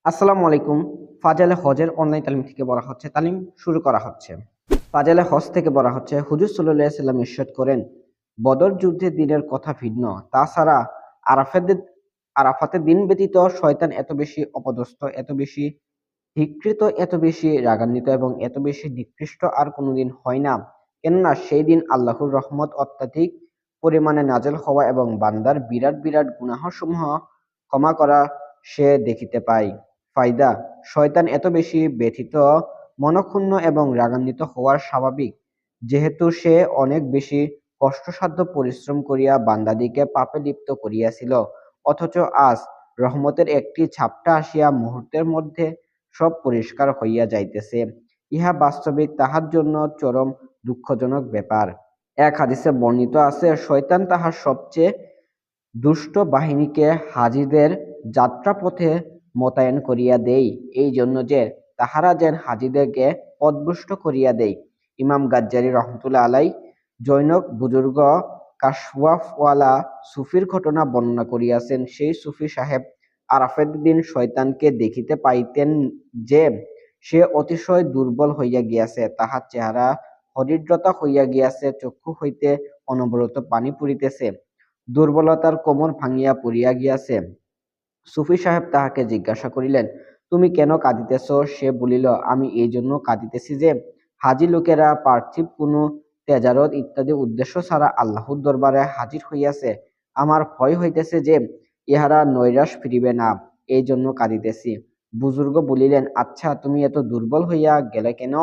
আসসালামু আলাইকুম। ফাজালে হজের অনলাইন তালিম থেকে বলা হচ্ছে, তালিম শুরু করা হচ্ছে। ফাজালে হজ থেকে বলা হচ্ছে, হুজুর সাল্লাল্লাহু আলাইহি সাল্লাম ইরশাদ করেন, বদর যুদ্ধের দিনের কথা ভিন্ন। তাছাড়া আরাফাতের আরাফাতের দিন ব্যতীত শয়তান এত বেশি অপদস্থ, এত বেশি ধিক্কৃত, এত বেশি রাগান্বিত এবং এত বেশি নিকৃষ্ট আর কোনোদিন হয় না। কেননা সেই দিন আল্লাহর রহমত অত্যাধিক পরিমাণে নাজেল হওয়া এবং বান্দার বিরাট বিরাট গুনাহসমূহ ক্ষমা করা সে দেখিতে পায়। ফায়দা: শয়তান এত বেশি ব্যথিত, মনক্ষুণ্ণ এবং রাগান্বিত হওয়ার স্বাভাবিক, যেহেতু সে অনেক বেশি কষ্টসাধ্য পরিশ্রম করিয়া বান্দাদিকে পাপে লিপ্ত করিয়াছিল, অথচ আজ রহমতের একটি ঝাপটা আসিয়া মুহূর্তের মধ্যে সব পরিষ্কার হইয়া যাইতেছে। ইহা বাস্তবিক তাহার জন্য চরম দুঃখজনক ব্যাপার। এক হাদিসে বর্ণিত আছে, শয়তান তাহার সবচেয়ে দুষ্ট বাহিনীকে হাজীদের যাত্রাপথে মোতায়েন করিয়া দেই, এই জন্য যে তাহারা যেন হাজীদেরকে পথভ্রষ্ট করিয়া দেয়। ইমাম গাজ্জালী রহমতুল্লাহ আলাই জৈনক বুজুর্গ কাশওয়াফওয়ালা সুফির ঘটনা বর্ণনা করিয়াছেন। সেই সুফি সাহেব আরাফাতের দিন শয়তানকে দেখিতে পাইতেন যে সে অতিশয় দুর্বল হইয়া গিয়াছে, তাহার চেহারা হরিদ্রতা হইয়া গিয়াছে, চক্ষু হইতে অনবরত পানি পড়িতেছে, দুর্বলতার কোমর ভাঙিয়া পড়িয়া গিয়াছে। সুফি সাহেব তাহাকে জিজ্ঞাসা করিলেন, তুমি কেন কাঁদিতেছ? সে বলিল, আমি এই জন্য কাঁদিতেছি যে হাজী লোকেরা পার্থিব কোনো তেজারত ইত্যাদি উদ্দেশ্য ছাড়া আল্লাহর দরবারে হাজির হইয়াছে। আমার ভয় হইতেছে যে ইহারা নৈরাশ ফিরিবে না, এই জন্য কাঁদিতেছি। বুজুর্গ বলিলেন, আচ্ছা, তুমি এত দুর্বল হইয়া গেলে কেন?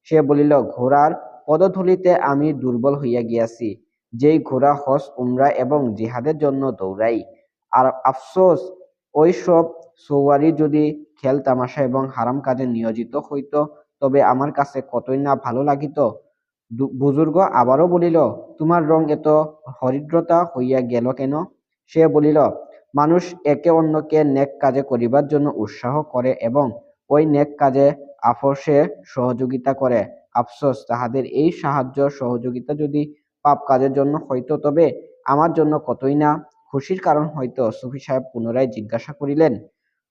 সে বলিল, ঘোড়ার পদধূলিতে আমি দুর্বল হইয়া গিয়াছি, যেই ঘোড়া হজ, উমরা এবং জিহাদের জন্য দৌড়াই। আর আফসোস, ওইসব সওয়ারি যদি খেল তামাশা এবং হারাম কাজে নিয়োজিত হইত, তবে আমার কাছে কতই না ভালো লাগিত। বুজুর্গ আবারও বলিল, তোমার রং এত হরিদ্রতা হইয়া গেল কেন? সে বলিল, মানুষ একে অন্যকে নেক কাজে করিবার জন্য উৎসাহ করে এবং ওই নেক কাজে আপোষে সহযোগিতা করে। আফসোস, তাহাদের এই সাহায্য সহযোগিতা যদি পাপ কাজের জন্য হইত, তবে আমার জন্য কতই না খুশির কারণ হইত। সুফি সাহেব পুনরায় জিজ্ঞাসা করিলেন,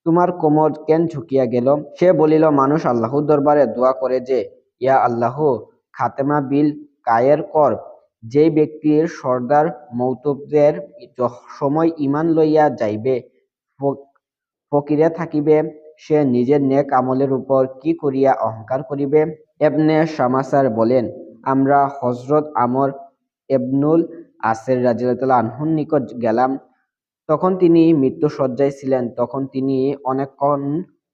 তোমার কোমর কেন ঝুঁকিয়া গেল? সে বলিল, মানুষ আল্লাহর দরবারে দোয়া করে যে, ইয়া আল্লাহ, খাতেমা বিল কায়ের কর। যেই ব্যক্তির সর্দার মৌতবদের সময় ঈমান লইয়া যাইবে, ফকিরে থাকিবে, সে নিজের নেক আমলের উপর কি করিয়া অহংকার করিবে? ইবনে শামাসার বলেন, আমরা হযরত আমর ইবনুল আসের রাদিয়াল্লাহু আনহুর নিকট গেলাম। তখন তিনি মৃত্যুশয্যায় ছিলেন। তখন তিনি অনেকক্ষণ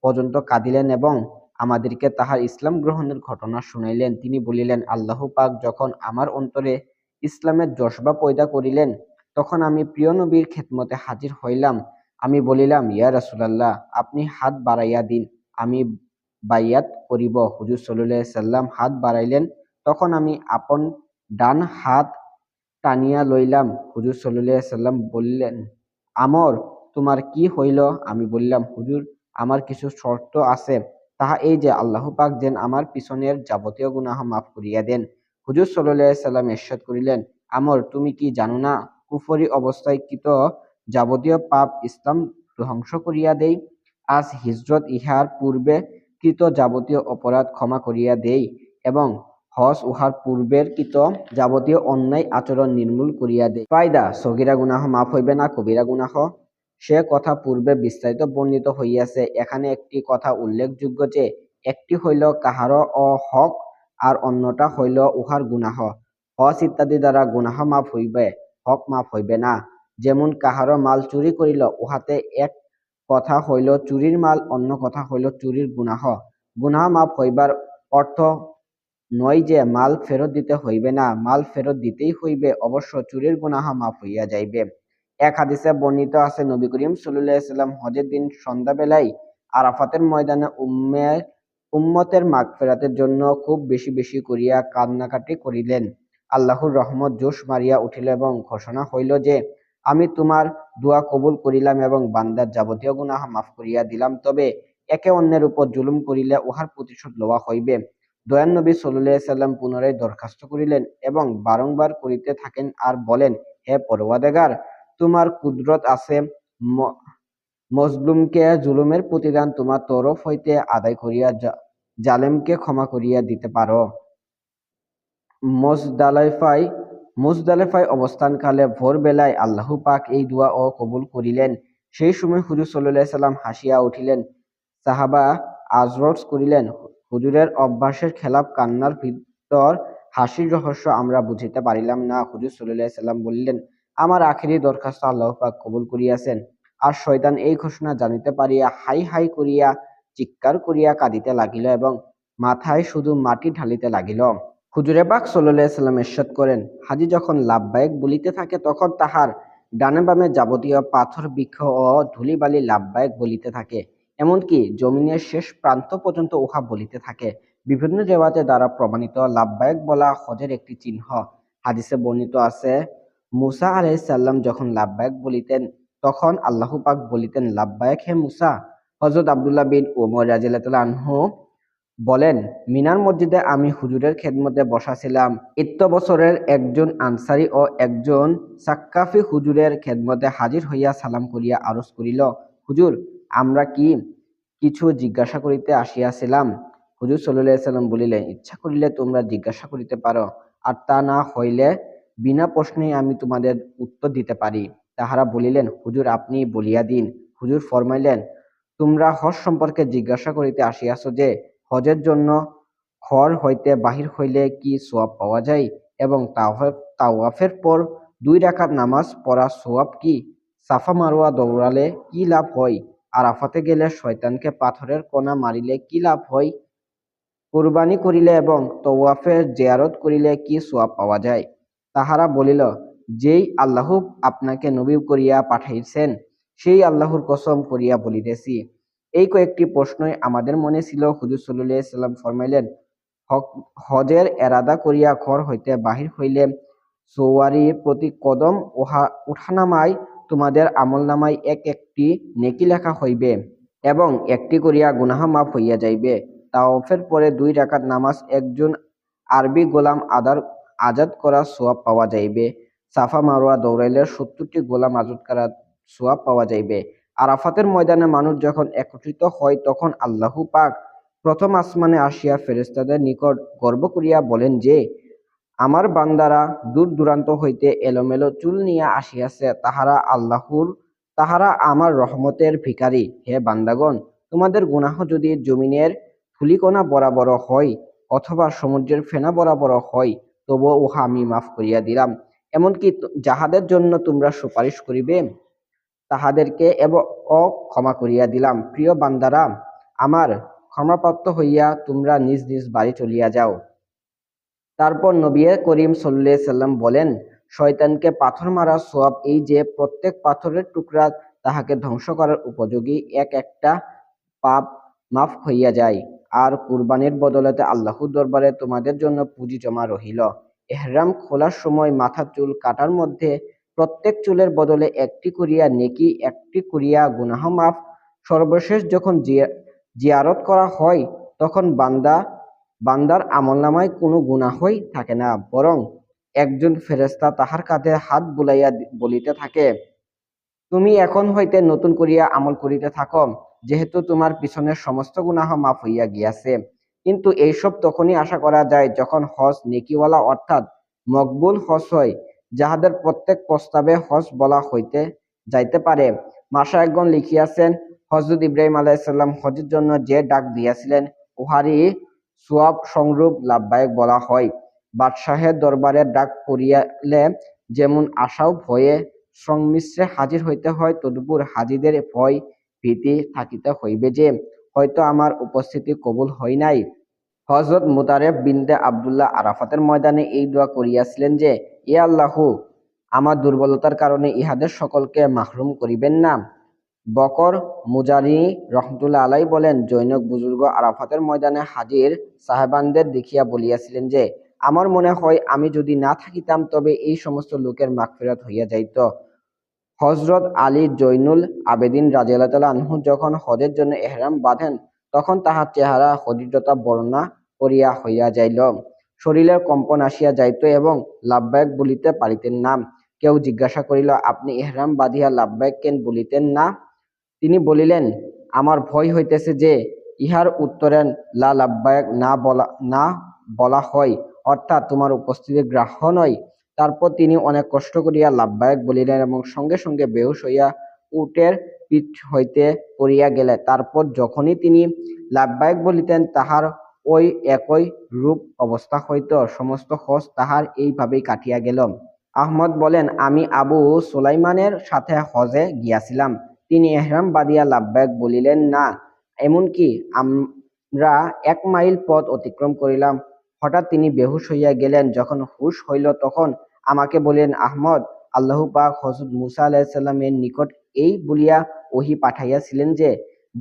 পর্যন্ত কাঁদিলেন এবং আমাদেরকে তাহার ইসলাম গ্রহণের ঘটনা শুনাইলেন। তিনি বলিলেন, আল্লাহ পাক যখন আমার অন্তরে ইসলামের জজবা পয়দা করিলেন, তখন আমি প্রিয় নবীর খেদমতে হাজির হইলাম। আমি বলিলাম, ইয়া রাসূলুল্লাহ, আপনি হাত বাড়াইয়া দিন, আমি বাইয়াত করিব। হুজুর সাল্লাল্লাহু আলাইহি সাল্লাম হাত বাড়াইলেন। তখন আমি আপন ডান হাত টানিয়া লইলাম। হুজুর সাল্লাল্লাহু আলাইহি সাল্লাম বললেন, আমর, তোমার কি হইল? আমি বললাম, হুজুর, আমার কিছু শর্ত আছে। তাহা এই যে, আল্লাহ পাক যেন আমার পিছনের যাবতীয় গুনাহ মাফ করিয়া দেন। হুজুর সাল্লাল্লাহু আলাইহি সাল্লাম ইরশাদ করিলেন, আমর, তুমি কি জানো না, কুফরি অবস্থায় কৃত যাবতীয় পাপ ইসলাম ধ্বংস করিয়া দেই। আজ হিজরত ইহার পূর্বে কৃত যাবতীয় অপরাধ ক্ষমা করিয়া দেই এবং হজ উহার পূর্বের কৃত যাবতীয় অন্যায় আচরণ নির্মূল করিয়া দেয়। ফায়দা: সগীরা গুনাহ মাফ হইবে না, কবিরা গুনাহ সে কথা পূর্বে বিস্তারিত বর্ণিত হইয়াছে। এখানে একটি কথা উল্লেখযোগ্য যে, একটি হইল কাহারও হক আর অন্যটা হইল উহার গুনাহ। হজ ইত্যাদি দ্বারা গুনাহ মাফ হইবে, হক মাফ হইবে না। যেমন কাহারও মাল চুরি করিল, উহাতে এক কথা হইল চুরির মাল, অন্য কথা হইল চুরির গুনাহ। গুনাহ মাফ হইবার অর্থ নয় যে মাল ফেরত দিতে হইবে না, মাল ফেরত দিতেই হইবে, অবশ্য চুরির গুনাহ মাফ হইয়া যাইবে। এক হাদিসে বর্ণিত আছে, নবী করিম সাল্লাল্লাহু আলাইহি সাল্লাম হজের দিন সন্ধ্যাবেলায় আরাফাতের ময়দানে উম্মতের মাগফিরাতের জন্য খুব বেশি বেশি করিয়া কান্নাকাটি করিলেন। আল্লাহর রহমত জোশ মারিয়া উঠিল এবং ঘোষণা হইল যে, আমি তোমার দোয়া কবুল করিলাম এবং বান্দার যাবতীয় গুনাহ মাফ করিয়া দিলাম। তবে একে অন্যের উপর জুলুম করিলে উহার প্রতিশোধ লওয়া হইবে। দয়াল নবী সাল্লাল্লাহু আলাইহি সাল্লাম পুনরায় দরখাস্ত করিলেন এবং বারংবার করিতে থাকেন আর বলেন, হে পরওয়ারদিগার, তোমার কুদরত আছে, মজলুমকে জুলুমের প্রতিদান তোমার তরফ হইতে আদায় করিয়া জালেমকে ক্ষমা করিয়া দিতে পারো। মুজদালিফায় মুজদালিফায় অবস্থানকালে ভোরবেলায় আল্লাহ পাক এই দোয়া ও কবুল করিলেন। সেই সময় হুজুর সাল্লাল্লাহু আলাইহি সাল্লাম হাসিয়া উঠিলেন। সাহাবা আজরজ করিলেন, হুজুরের অভ্যাসের খেলাফ কান্নার ভিতর হাসির রহস্য আমরা বুঝিতে পারিলাম না। হুজুর সাল্লাল্লাহু আলাইহি সাল্লাম বলিলেন, আমার আখিরি দরখাস্ত আল্লাহ পাক কবুল করিয়াছেন। আর শয়তান এই ঘোষণা জানিতে পারিয়া হাই হাই করিয়া চিৎকার করিয়া কাঁদিতে লাগিল এবং মাথায় শুধু মাটি ঢালিতে লাগিল। হুজুরে পাক সাল্লাল্লাহু আলাইহি সাল্লাম ইরশাদ করেন, হাজী যখন লাব্বাইক বলিতে থাকে তখন তাহার ডানে বামে যাবতীয় পাথর বৃক্ষ ও ধূলিবালি লাব্বাইক বলিতে থাকে, এমনকি জমিনের শেষ প্রান্ত পর্যন্ত উহা বলিতে থাকে। বিভিন্ন রেওয়ায়েত দ্বারা প্রমাণিত লাব্বাইক বলা হজের একটি চিহ্ন। হাদিসে বর্ণিত আছে, মুসা আলাইহিস সালাম যখন লাব্বাইক বলিতেন তখন আল্লাহ পাক বলিতেন, লাব্বাইক হে মুসা। হযরত আব্দুল্লাহ বিন উমর রাদিয়াল্লাহু আনহু বলেন, মিনার মসজিদে আমি হুজুরের খেদমতে বসা ছিলাম। বছরের একজন আনসারী ও একজন সাক্কাফি হুজুরের খেদমতে হাজির হইয়া সালাম করিয়া আরজ করিল, হুজুর, আমরা কি কিছু জিজ্ঞাসা করিতে আসিয়াছিলাম? হুজুর সাল্লাল্লাহু আলাইহি সাল্লাম বলিলেন, ইচ্ছা করিলে তোমরা জিজ্ঞাসা করিতে পারো, আর তা না হইলে বিনা প্রশ্নেই আমি তোমাদের উত্তর দিতে পারি। তাহারা বলিলেন, হুজুর, আপনি বলিয়া দিন। হুজুর ফরমাইলেন, তোমরা হজ সম্পর্কে জিজ্ঞাসা করিতে আসিয়াছ যে, হজের জন্য ঘর হইতে বাহির হইলে কি সওয়াব পাওয়া যায়, এবং তাওয়াফের পর 2 রাকাত নামাজ পড়া সওয়াব কি? সাফা মারওয়া দৌড়ালে কি লাভ হয়? আরাফাতে গেলে শয়তানকে পাথরের কণা মারিলে কি লাভ হয়? কুরবানি করিলে এবং তওয়াফের জিয়ারত করিলে কি সওয়াব পাওয়া যায়? তাহারা বলিল, যেই আল্লাহ আপনাকে নবী করিয়া পাঠাইছেন সেই আল্লাহর কসম করিয়া বলিতেছি। এই কয়েকটি প্রশ্নই আমাদের মনে ছিল। হুজুর সাল্লাল্লাহু আলাইহি সাল্লাম ফরমাইলেন, হজের এরাদা করিয়া ঘর হইতে বাহির হইলে সওয়ারি প্রতি কদম উঠানামায় তোমাদের আমলনামায় এক একটি নেকি লেখা হইবে এবং একটি করিয়া গুনাহ মাফ হইয়া যাইবে। তাওয়াফের পরে 2 রাকাত নামাজ একজন আরবি গোলাম আজাদ করা সওয়াব পাওয়া যাইবে। সাফা মারওয়া দৌড়াইলে 70টি গোলাম আজাদ করা সওয়াব পাওয়া যাইবে। আরাফাতের ময়দানে মানুষ যখন একত্রিত হয় তখন আল্লাহ পাক প্রথম আসমানে আসিয়া ফেরেশতাদের নিকট গর্ব করিয়া বলেন যে, আমার বান্দারা দূর দূরান্ত হইতে এলোমেলো চুল নিয়া আসিয়াছে, তাহারা আমার রহমতের ভিখারী। হে বান্দাগণ, তোমাদের গুনাহ যদি জমিনের ধূলিকণা বরাবর হয় অথবা সমুদ্রের ফেনা বরাবর হয়, তবুও উহা আমি মাফ করিয়া দিলাম। এমনকি যাহাদের জন্য তোমরা সুপারিশ করিবে তাহাদেরকে ক্ষমা করিয়া দিলাম। প্রিয় বান্দারা আমার, ক্ষমাপ্রাপ্ত হইয়া তোমরা নিজ নিজ বাড়ি চলিয়া যাও। তারপর নবী করিম সাল্লাল্লাহু আলাইহি সাল্লাম বলেন, শয়তানকে পাথর মারা সওয়াব এই যে, প্রত্যেক পাথরের টুকরা তাহাকে ধ্বংস করার উপযোগী, এক একটা পাপ মাফ হইয়া যায়। আর কুরবানির বদলতে আল্লাহর দরবারে তোমাদের জন্য পুঁজি জমা রহিল। ইহরাম খোলার সময় মাথার চুল কাটার মধ্যে প্রত্যেক চুলের বদলে একটি করিয়া নেকি, একটি করিয়া গুনাহ মাফ। সর্বশেষ যখন জিয়ারত করা হয় তখন বান্দার আমলনামায় কোনো গুনাহই থাকে না, বরং একজন ফেরেশতা তাহার কাঁধে হাত বুলাইয়া বলিতে থাকে, তুমি এখন হইতে নতুন করিয়া আমল করিতে থাকো, যেহেতু তোমার পিছনের সমস্ত গুনাহ মাফ হইয়া গিয়াছে। কিন্তু এইসব তখনই আশা করা যায় যখন হজ নেকিওয়ালা অর্থাৎ মকবুল হজ হয়, যাহাদের প্রত্যেক প্রস্তাবে হজ বলা হইতে যাইতে পারে। মাশায়েখগণ লিখিয়াছেন, হযরত ইব্রাহিম আলাইহিস সালাম হজের জন্য যে ডাক দিয়াছিলেন উহারই সওয়াব সংরূপ লাব্বাইক বলা হয়। বাদশাহের দরবারে ডাক পড়িলে যেমন আশা ও ভয়ে সংমিশ্রে হাজির হইতে হয়, তদুপরি হাজীদের ভয় ভীতি থাকিতে হইবে যে, হয়তো আমার উপস্থিতি কবুল হয় নাই। হযরত মুতারেফ বিনতে আব্দুল্লাহ আরাফাতের ময়দানে এই দোয়া করিয়াছিলেন যে, ইয়া আল্লাহ, আমার দুর্বলতার কারণে ইহাদের সকলকে মাহরুম করিবেন না। বকর মুজারি রহমতুল্লাহ আলাইহি বলেন, জনৈক বুজুর্গ আরাফাতের ময়দানে হাজির সাহেবানদের দেখিয়া বলিয়াছিলেন যে, আমার মনে হয় আমি যদি না থাকিতাম তবে এই সমস্ত লোকের মাগফিরাত হইয়া যাইত। হযরত আলী জৈনুল আবেদিন রাদিয়াল্লাহু আনহু যখন হজের জন্য ইহরাম বাঁধেন তখন তাহার চেহারা হরিদ্রতা বর্ণনা করিয়া হইয়া যাইল, শরীরের কম্পন আসিয়া যাইত এবং লাব্বাইক বলিতে পারিতেন না। কেউ জিজ্ঞাসা করিল, আপনি ইহরাম বাঁধিয়া লাব্বাইক কেন বলিতেন না? তিনি বলিলেন, আমার ভয় হইতেছে যে ইহার উত্তরে লা লাব্বায়ক না বলা হয়, অর্থাৎ তোমার উপস্থিতি গ্রাহ্য নয়। তারপর তিনি অনেক কষ্ট করিয়া লাব্বায়ক বলিলেন এবং সঙ্গে সঙ্গে বেহুশ হইয়া উটের পিঠ হইতে পড়িয়া গেলেন। তারপর যখনই তিনি লাব্বায়ক বলিতেন, তাহার ওই একই রূপ অবস্থা হইত। সমস্ত হজ তাহার এইভাবেই কাটিয়া গেল। আহমদ বলেন, আমি আবু সুলাইমানের সাথে হজে গিয়াছিলাম। তিনি এহরাম বাঁধিয়া লাব্বায়ক বলিলেন না, এমনকি আমরা 1 মাইল পথ অতিক্রম করিলাম। হঠাৎ তিনি বেহুশ হইয়া গেলেন। যখন হুশ হইল তখন আমাকে বলিলেন, আহমদ, আল্লাহ পাক হযরত মূসা আলাইহিস সালামের নিকট এই বলিয়া ওহী পাঠাইয়াছিলেন যে,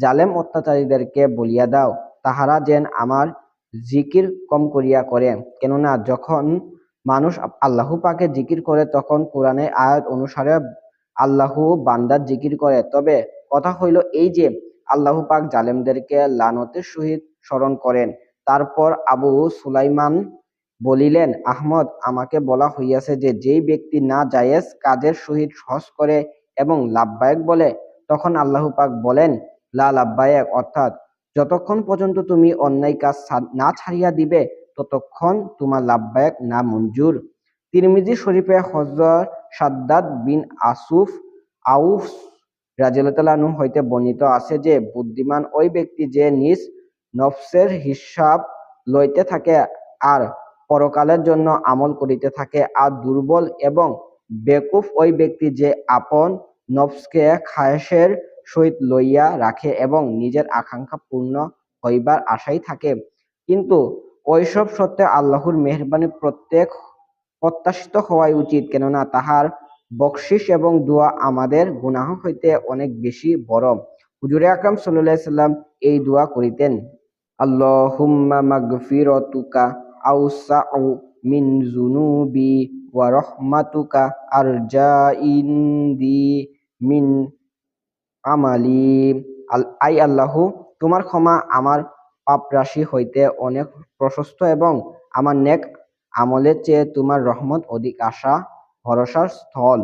জালেম অত্যাচারীদেরকে বলিয়া দাও, তাহারা যেন আমার জিকির কম করিয়া করে। কেননা যখন মানুষ আল্লাহ পাকের জিকির করে তখন কোরআনের আয়াত অনুসারে আল্লাহ বান্দার জিকির করে। তবে কথা হইল এই যে আল্লাহ পাক জালেমদেরকে লানতের সহিত স্মরণ করেন। তারপর আবু সুলাইমান বলিলেন, আহমদ, আমাকে বলা হইয়াছে যে যেই ব্যক্তি না জায়েজ কাজের সহিত হজ করে এবং লাব্বায়ক বলে, তখন আল্লাহ পাক বলেন লা লাব্বায়ক, অর্থাৎ যতক্ষণ পর্যন্ত তুমি অন্যায় কাজ না ছাড়িয়া দিবে ততক্ষণ তোমার লাব্বায়ক না মঞ্জুর। তিরমিজি শরীফে হযরত শাদ্দাদ বিন আউফ রাদিয়াল্লাহু আনহু হইতে বর্ণিত আছে যে, বুদ্ধিমান ওই ব্যক্তি যে নিজ নফসের হিসাব লইতে থাকে আর পরকালের জন্য আমল করিতে থাকে, আর দুর্বল এবং বেকুফ ওই ব্যক্তি যে আপন নফসকে খায়েশের সহিত লইয়া রাখে এবং নিজের আকাঙ্ক্ষা পূর্ণ হইবার আশায় থাকে। কিন্তু ঐসব সত্ত্বে আল্লাহর মেহেরবানি প্রত্যাশিত হওয়াই উচিত, কেননা তাহার বকশিশ এবং দোয়া আমাদের গুনাহ হইতে অনেক বেশি বড়। হুজুরে আকরাম সাল্লাল্লাহু আলাইহি সাল্লাম এই দোয়া করিতেন, আল্লাহুম্মা মাগফিরাতুকা আওসাউ মিন যুনুবি ওয়া রাহমাতুকা আরজা ইনদি মিন আমালি। আই আল্লাহ, তোমার ক্ষমা আমার পাপ রাশি হইতে অনেক প্রশস্ত এবং আমার নেক আমলের চেয়ে তোমার রহমত অধিক আশা ভরসার স্থল।